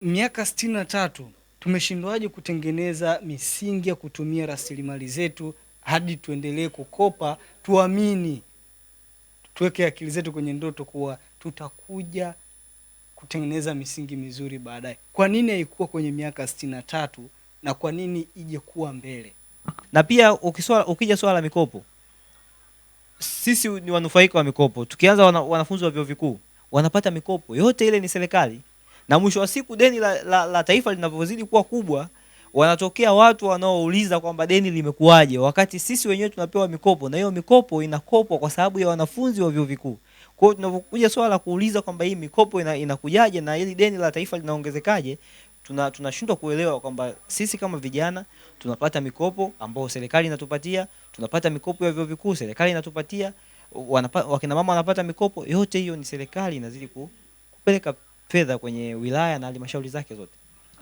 Miaka 63 tumeshindwaje kutengeneza misingi ya kutumia rasilimali zetu hadi tuendelee kukopa, tuamini, tuweke akili zetu kwenye ndoto kuwa tutakuja kutengeneza misingi mizuri baadaye. Kwa nini haikuwa kwenye miaka 63 na kwa nini ije kuwa mbele? Na pia ukija swala la mikopo, sisi ni wanufaika wa mikopo. Tukianza wanafunzi wa vyuo vikuu wanapata mikopo yote, ile ni serikali. Na mwisho wa siku deni la taifa linavyozidi kuwa kubwa, wanatokea watu wanaouliza kwamba deni limekuaje, wakati sisi wenyewe tunapewa mikopo, na hiyo mikopo inakopwa kwa sababu ya wanafunzi wa vyuo vikuu. Kwa hiyo tunapokuja swala la kuuliza kwamba hii mikopo inakujaje na hili deni la taifa linaongezekaje, tunashindwa kuelewa kwamba sisi kama vijana tunapata mikopo ambayo serikali inatupatia, tunapata mikopo ya vyuo vikuu serikali inatupatia, wakina mama wanapata mikopo, yote hiyo ni serikali inazidi kupeleka fedha kwenye wilaya na halmashauri zake zote.